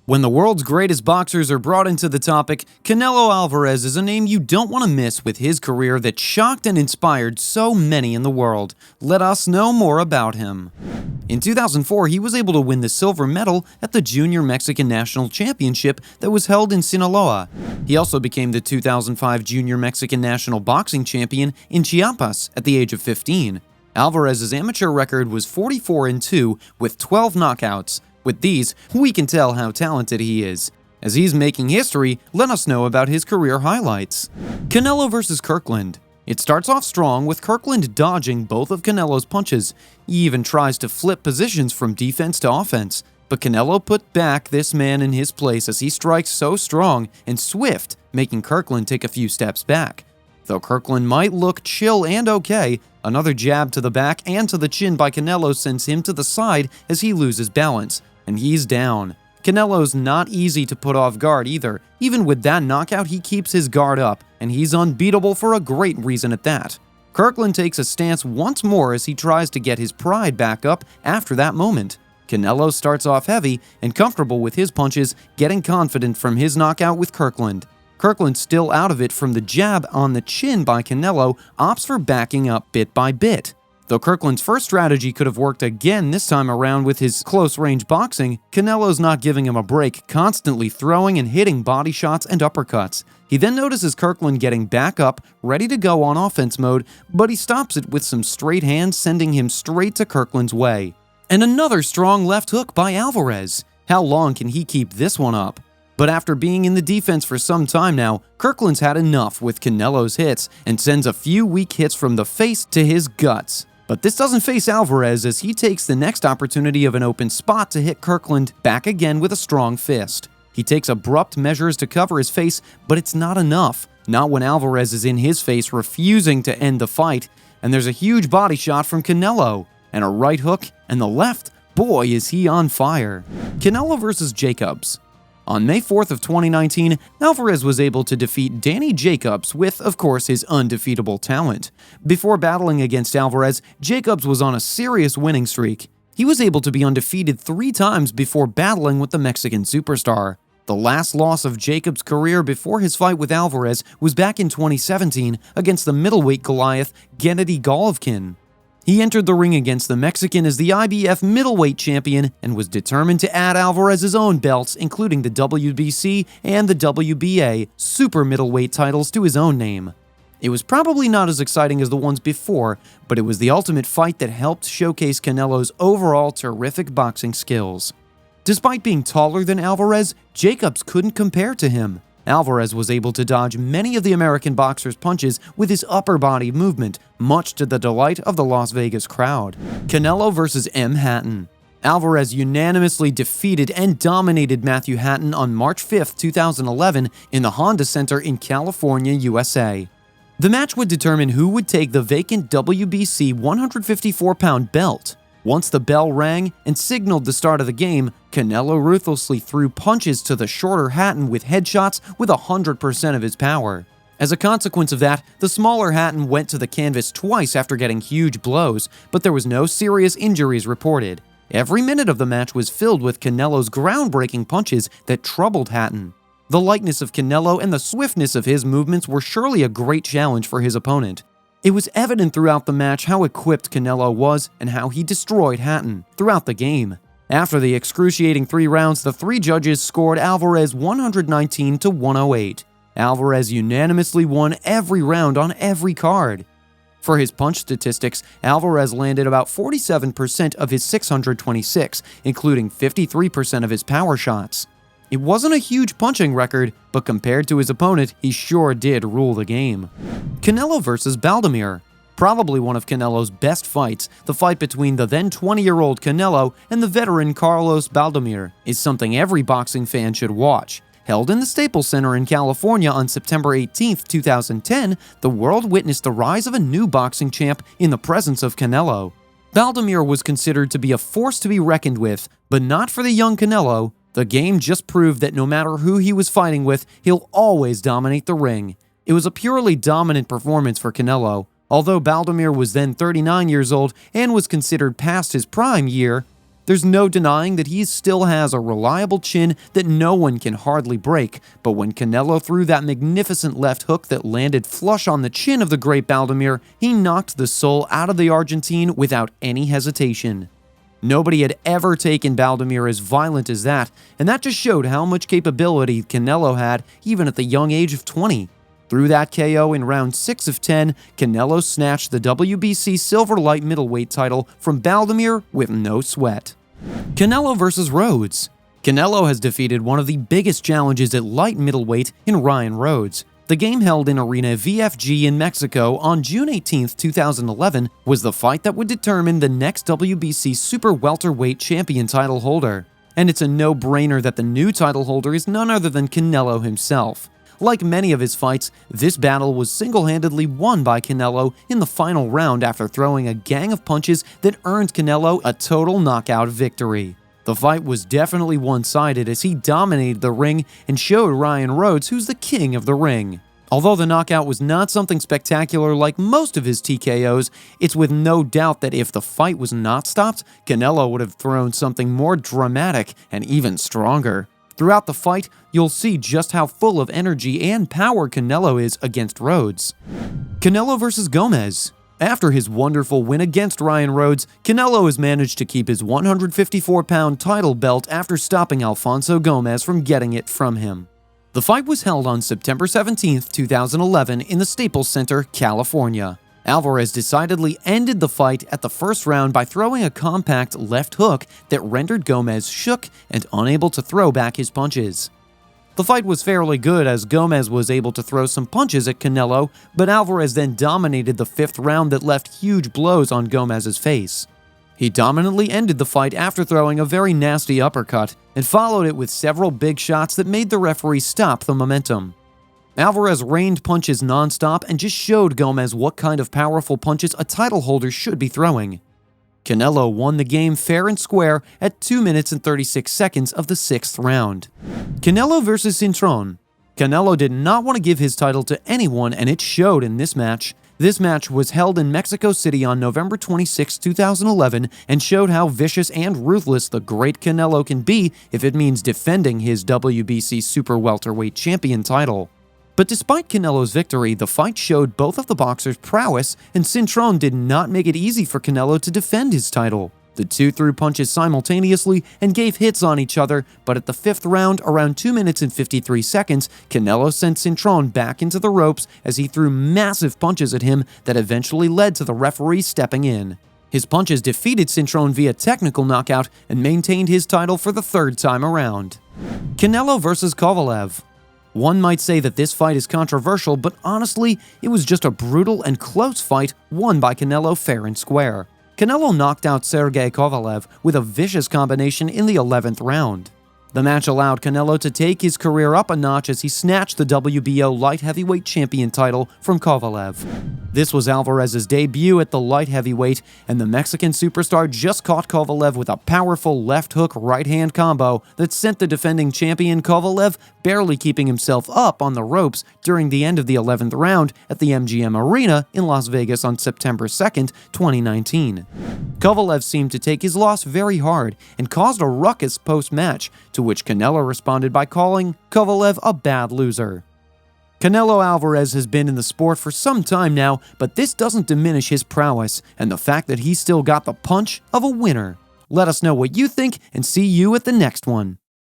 When the world's greatest boxers are brought into the topic, Canelo Alvarez is a name you don't want to miss with his career that shocked and inspired so many in the world. Let us know more about him. In 2004, he was able to win the silver medal at the Junior Mexican National Championship that was held in Sinaloa. He also became the 2005 Junior Mexican National Boxing Champion in Chiapas at the age of 15. Alvarez's amateur record was 44-2 with 12 knockouts. With these, we can tell how talented he is. As he's making history, let us know about his career highlights. Canelo vs. Kirkland. It starts off strong with Kirkland dodging both of Canelo's punches. He even tries to flip positions from defense to offense. But Canelo put back this man in his place as he strikes so strong and swift, making Kirkland take a few steps back. Though Kirkland might look chill and okay, another jab to the back and to the chin by Canelo sends him to the side as he loses balance, and he's down. Canelo's not easy to put off guard either. Even with that knockout, he keeps his guard up, and he's unbeatable for a great reason at that. Kirkland takes a stance once more as he tries to get his pride back up after that moment. Canelo starts off heavy and comfortable with his punches, getting confident from his knockout with Kirkland. Kirkland, still out of it from the jab on the chin by Canelo, opts for backing up bit by bit. Though Kirkland's first strategy could have worked again this time around with his close-range boxing, Canelo's not giving him a break, constantly throwing and hitting body shots and uppercuts. He then notices Kirkland getting back up, ready to go on offense mode, but he stops it with some straight hands, sending him straight to Kirkland's way. And another strong left hook by Alvarez. How long can he keep this one up? But after being in the defense for some time now, Kirkland's had enough with Canelo's hits and sends a few weak hits from the face to his guts. But this doesn't face Alvarez as he takes the next opportunity of an open spot to hit Kirkland back again with a strong fist. He takes abrupt measures to cover his face, but it's not enough. Not when Alvarez is in his face, refusing to end the fight. And there's a huge body shot from Canelo, and a right hook, and the left. Boy, is he on fire. Canelo vs. Jacobs. On May 4th of 2019, Alvarez was able to defeat Danny Jacobs with, of course, his undefeatable talent. Before battling against Alvarez, Jacobs was on a serious winning streak. He was able to be undefeated 3 times before battling with the Mexican superstar. The last loss of Jacobs' career before his fight with Alvarez was back in 2017 against the middleweight Goliath Gennady Golovkin. He entered the ring against the Mexican as the IBF middleweight champion and was determined to add Alvarez's own belts, including the WBC and the WBA super middleweight titles, to his own name. It was probably not as exciting as the ones before, but it was the ultimate fight that helped showcase Canelo's overall terrific boxing skills. Despite being taller than Alvarez, Jacobs couldn't compare to him. Alvarez was able to dodge many of the American boxer's punches with his upper body movement, much to the delight of the Las Vegas crowd. Canelo vs. Hatton. Alvarez unanimously defeated and dominated Matthew Hatton on March 5, 2011 in the Honda Center in California, USA. The match would determine who would take the vacant WBC 154-pound belt. Once the bell rang and signaled the start of the game, Canelo ruthlessly threw punches to the shorter Hatton with headshots with 100% of his power. As a consequence of that, the smaller Hatton went to the canvas twice after getting huge blows, but there was no serious injuries reported. Every minute of the match was filled with Canelo's groundbreaking punches that troubled Hatton. The lightness of Canelo and the swiftness of his movements were surely a great challenge for his opponent. It was evident throughout the match how equipped Canelo was and how he destroyed Hatton throughout the game. After the excruciating 3 rounds, the 3 judges scored Alvarez 119-108. Alvarez unanimously won every round on every card. For his punch statistics, Alvarez landed about 47% of his 626, including 53% of his power shots. It wasn't a huge punching record, but compared to his opponent, he sure did rule the game. Canelo vs. Baldomir. Probably one of Canelo's best fights, the fight between the then 20-year-old Canelo and the veteran Carlos Baldomir is something every boxing fan should watch. Held in the Staples Center in California on September 18, 2010, the world witnessed the rise of a new boxing champ in the presence of Canelo. Baldomir was considered to be a force to be reckoned with, but not for the young Canelo. The game just proved that no matter who he was fighting with, he'll always dominate the ring. It was a purely dominant performance for Canelo. Although Baldomir was then 39 years old and was considered past his prime year, There's no denying that he still has a reliable chin that no one can hardly break, but when Canelo threw that magnificent left hook that landed flush on the chin of the great Baldomir, he knocked the soul out of the Argentine without any hesitation. Nobody had ever taken Baldomir as violent as that, and that just showed how much capability Canelo had even at the young age of 20. Through that KO in round 6 of 10, Canelo snatched the WBC silver light middleweight title from Baldomir with no sweat. Canelo vs. Rhodes. Canelo has defeated one of the biggest challenges at light middleweight in Ryan Rhodes. The game held in Arena VFG in Mexico on June 18, 2011, was the fight that would determine the next WBC super welterweight champion title holder. And it's a no-brainer that the new title holder is none other than Canelo himself. Like many of his fights, this battle was single-handedly won by Canelo in the final round after throwing a gang of punches that earned Canelo a total knockout victory. The fight was definitely one-sided as he dominated the ring and showed Ryan Rhodes who's the king of the ring. Although the knockout was not something spectacular like most of his TKOs, it's with no doubt that if the fight was not stopped, Canelo would have thrown something more dramatic and even stronger. Throughout the fight, you'll see just how full of energy and power Canelo is against Rhodes. Canelo vs. Gomez. After his wonderful win against Ryan Rhodes, Canelo has managed to keep his 154-pound title belt after stopping Alfonso Gomez from getting it from him. The fight was held on September 17, 2011 in the Staples Center, California. Alvarez decidedly ended the fight at the first round by throwing a compact left hook that rendered Gomez shook and unable to throw back his punches. The fight was fairly good as Gomez was able to throw some punches at Canelo, but Alvarez then dominated the 5th round that left huge blows on Gomez's face. He dominantly ended the fight after throwing a very nasty uppercut, and followed it with several big shots that made the referee stop the momentum. Alvarez rained punches non-stop and just showed Gomez what kind of powerful punches a title holder should be throwing. Canelo won the game fair and square at 2 minutes and 36 seconds of the 6th round. Canelo vs. Cintron. Canelo did not want to give his title to anyone, and it showed in this match. This match was held in Mexico City on November 26, 2011, and showed how vicious and ruthless the great Canelo can be if it means defending his WBC super welterweight champion title. But despite Canelo's victory, the fight showed both of the boxers' prowess, and Cintron did not make it easy for Canelo to defend his title. The two threw punches simultaneously and gave hits on each other, but at the 5th round, around 2 minutes and 53 seconds, Canelo sent Cintron back into the ropes as he threw massive punches at him that eventually led to the referee stepping in. His punches defeated Cintron via technical knockout and maintained his title for the 3rd time around. Canelo vs. Kovalev. One might say that this fight is controversial, but honestly, it was just a brutal and close fight won by Canelo fair and square. Canelo knocked out Sergey Kovalev with a vicious combination in the 11th round. The match allowed Canelo to take his career up a notch as he snatched the WBO light heavyweight champion title from Kovalev. This was Alvarez's debut at the light heavyweight, and the Mexican superstar just caught Kovalev with a powerful left hook right-hand combo that sent the defending champion Kovalev barely keeping himself up on the ropes during the end of the 11th round at the MGM Arena in Las Vegas on September 2, 2019. Kovalev seemed to take his loss very hard and caused a ruckus post-match, to which Canelo responded by calling Kovalev a bad loser. Canelo Alvarez has been in the sport for some time now, but this doesn't diminish his prowess and the fact that he still got the punch of a winner. Let us know what you think and see you at the next one.